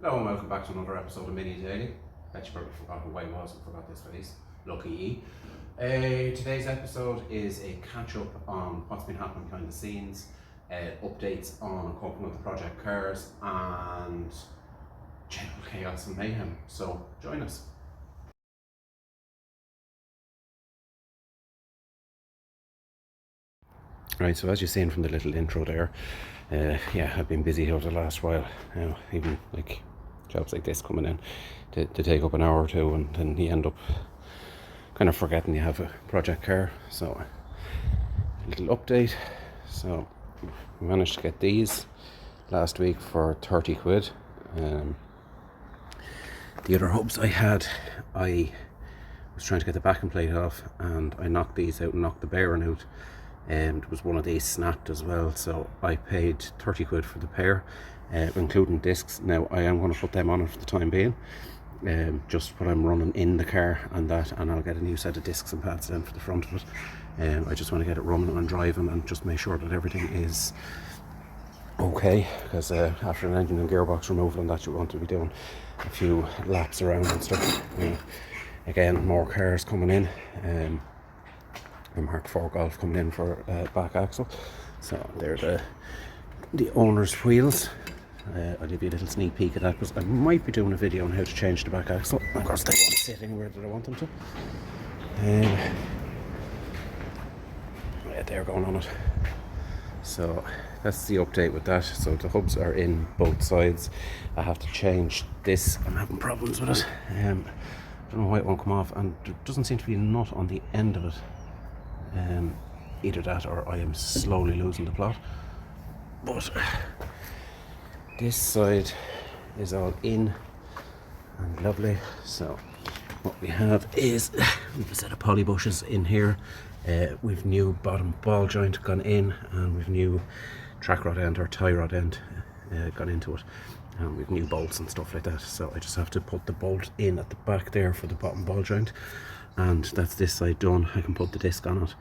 Hello and welcome back to another episode of Mini Daly. Bet you probably forgot who I was and forgot this face. Lucky ye. Today's episode is a catch up on what's been happening behind the scenes, updates on a couple of the project cars, and general chaos and mayhem. So join us. Right, so as you've seen from the little intro there, I've been busy over the last while. Even like jobs like this coming in to take up an hour or two, and then you end up kind of forgetting you have a project car. So a little update. So we managed to get these last week for 30 quid. The other hubs I was trying to get the backing plate off, and I knocked these out and knocked the bearing out, and it was one of these snapped as well, so I paid 30 quid for the pair, including discs. Now I am going to put them on it for the time being, just what I'm running in the car and that, and I'll get a new set of discs and pads then for the front of it. I just want to get it running and driving and just make sure that everything is okay, because after an engine and gearbox removal and that, you want to be doing a few laps around and stuff. Again, more cars coming in. Mk2 Golf coming in for back axle. So they're the owner's wheels. I'll give you a little sneak peek at that, because I might be doing a video on how to change the back axle. Of course, they won't sit anywhere that I want them to. They're going on it. So that's the update with that. So the hubs are in both sides. I have to change this. I'm having problems with it. I don't know why it won't come off, and there doesn't seem to be a nut on the end of it. Either that or I am slowly losing the plot. But this side is all in and lovely. So what we have is we've a set of poly bushes in here. We've new bottom ball joint gone in, and we've new track rod end or tie rod end gone into it, and we've new bolts and stuff like that. So I just have to put the bolt in at the back there for the bottom ball joint, and that's this side done. I can put the disc on it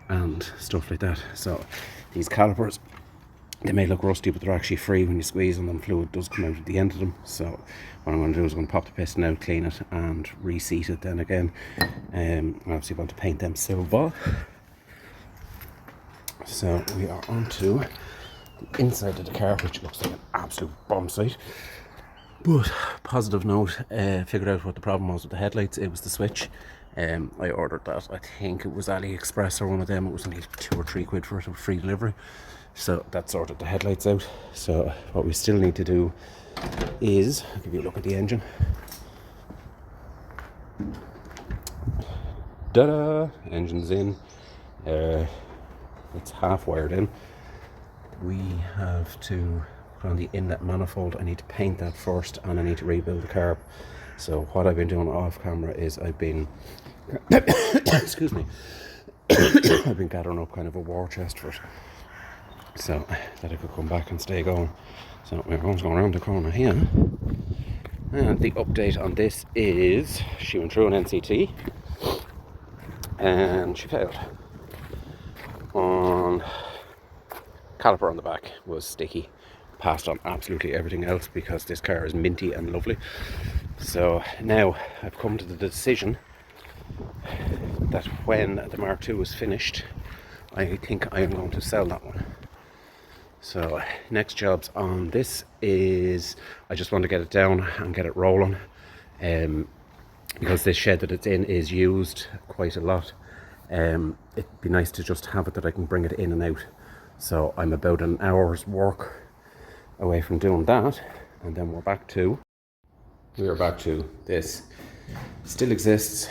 and stuff like that. So these calipers, they may look rusty, but they're actually free when you squeeze them, and fluid does come out at the end of them. So what I'm going to do is I'm going to pop the piston out, clean it and reseat it then again. Obviously want to paint them silver. So we are on to the inside of the car, which looks like an absolute bomb site. But positive note, figured out what the problem was with the headlights. It was the switch. I ordered that, I think it was AliExpress or one of them. It was only 2 or 3 quid for it, with free delivery. So that sorted the headlights out. So what we still need to do is, I'll give you a look at the engine. Ta-da! Engine's in. It's half wired in. We have to put on the inlet manifold. I need to paint that first, and I need to rebuild the carb. So what I've been doing off camera is I've been excuse me, I've been gathering up kind of a war chest for it, so that I could come back and stay going. So we're going around the corner here, and the update on this is she went through an NCT and she failed. On caliper on the back was sticky, passed on absolutely everything else, because this car is minty and lovely. So now I've come to the decision that when the Mark II is finished, I think I am going to sell that one. So next jobs on this is I just want to get it down and get it rolling, because this shed that it's in is used quite a lot. It'd be nice to just have it that I can bring it in and out. So I'm about an hour's work away from doing that, and then we are back to this. Still exists.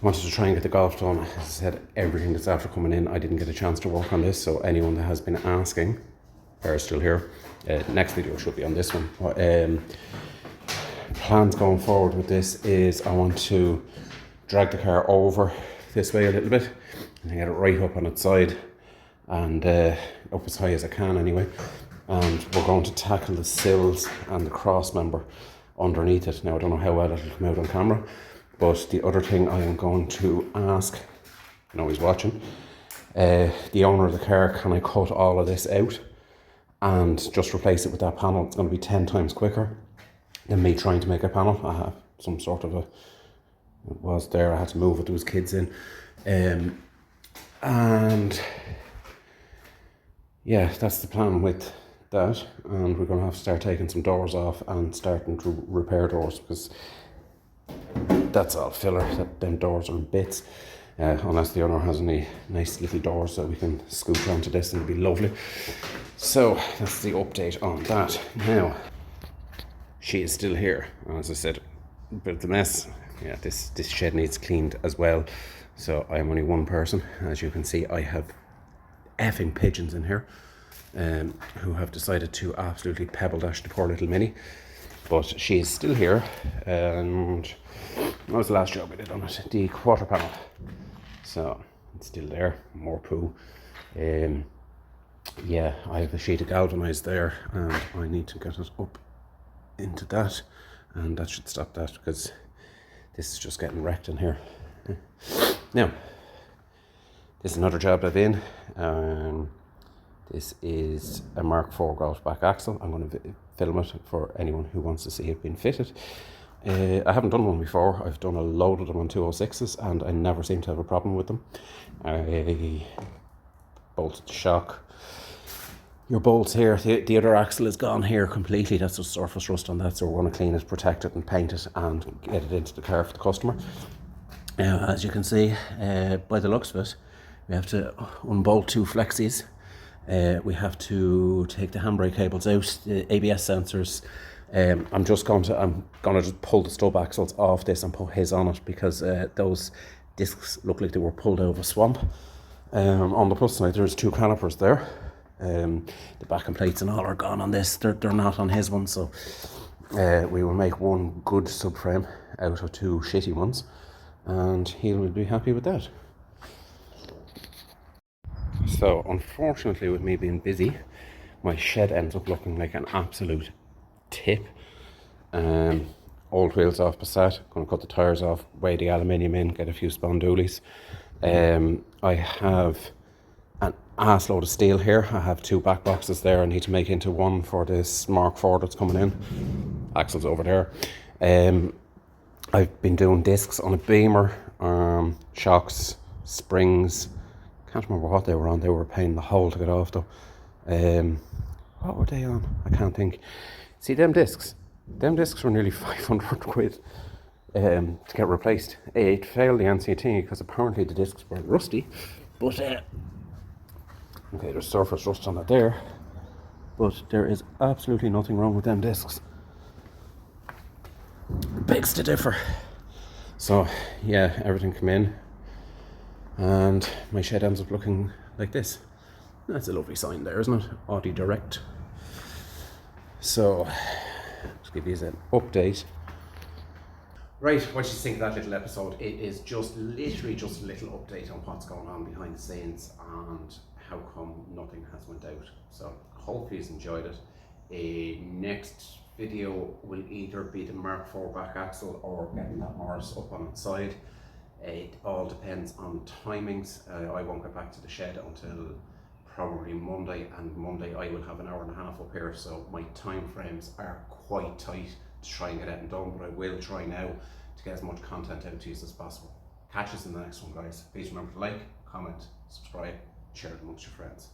Wanted to try and get the Golf done. As I said, everything that's after coming in, I didn't get a chance to work on this, so anyone that has been asking are still here. Next video should be on this one. Plans going forward with this is I want to drag the car over this way a little bit and get it right up on its side, and up as high as I can anyway. And we're going to tackle the sills and the cross member underneath it. Now I don't know how well it'll come out on camera, but the other thing I am going to ask, I know he's watching, the owner of the car, can I cut all of this out and just replace it with that panel. It's going to be 10 times quicker than me trying to make a panel. I have some sort of it was there, I had to move it, there was kids in. And yeah, that's the plan with that. And we're going to have to start taking some doors off and starting to repair doors, because that's all filler. Them doors are in bits. Unless the owner has any nice little doors that we can scoop onto this, and it'd be lovely. So that's the update on that. Now, she is still here. As I said, a bit of the mess. Yeah, this shed needs cleaned as well. So I'm only one person. As you can see, I have effing pigeons in here who have decided to absolutely pebble dash the poor little Mini. But she is still here. And what was the last job I did on it? The quarter panel. So it's still there. More poo. Yeah, I have a sheet of galvanized there, and I need to get it up into that, and that should stop that, because this is just getting wrecked in here. Now, this is another job I've in. This is a Mk2 Golf back axle. I'm going to film it for anyone who wants to see it being fitted. I haven't done one before. I've done a load of them on 206s, and I never seem to have a problem with them. I bolted the shock. Your bolts here, the other axle is gone here completely. That's just surface rust on that, so we're going to clean it, protect it and paint it and get it into the car for the customer. As you can see, by the looks of it, we have to unbolt 2 flexies. We have to take the handbrake cables out, the ABS sensors. I'm gonna just pull the stub axles off this and put his on it, because those discs look like they were pulled out of a swamp. On the plus side, there's 2 calipers there. The backing plates and all are gone on this. They're not on his one, so we will make one good subframe out of 2 shitty ones, and he will be happy with that. So unfortunately, with me being busy, my shed ends up looking like an absolute tip. Old wheels off Passat, going to cut the tyres off, weigh the aluminium in, get a few spondoolies. I have an ass load of steel here. I have 2 back boxes there I need to make into one for this Mk2 that's coming in. Axle's over there. I've been doing discs on a Beamer, shocks, springs. Can't remember what they were on. They were a pain in the hole to get off though. What were they on? I can't think. See, them discs were nearly 500 quid to get replaced. It failed the NCT because apparently the discs were rusty, but okay, there's surface rust on it there, but there is absolutely nothing wrong with them discs. Begs to differ. So yeah, everything come in, and my shed ends up looking like this. That's a lovely sign there, isn't it? Audi Direct. So let's give you an update. Right, what do you think of that little episode? It is just literally just a little update on what's going on behind the scenes and how come nothing has went out. So hopefully you've enjoyed it. Next video will either be the Mk2 back axle or getting that Morris up on its side. It all depends on timings. I won't get back to the shed until probably Monday, and Monday I will have an hour and a half up here, so my time frames are quite tight to try and get it done, but I will try now to get as much content out to you as possible. Catch us in the next one, guys. Please remember to like, comment, subscribe, share it amongst your friends.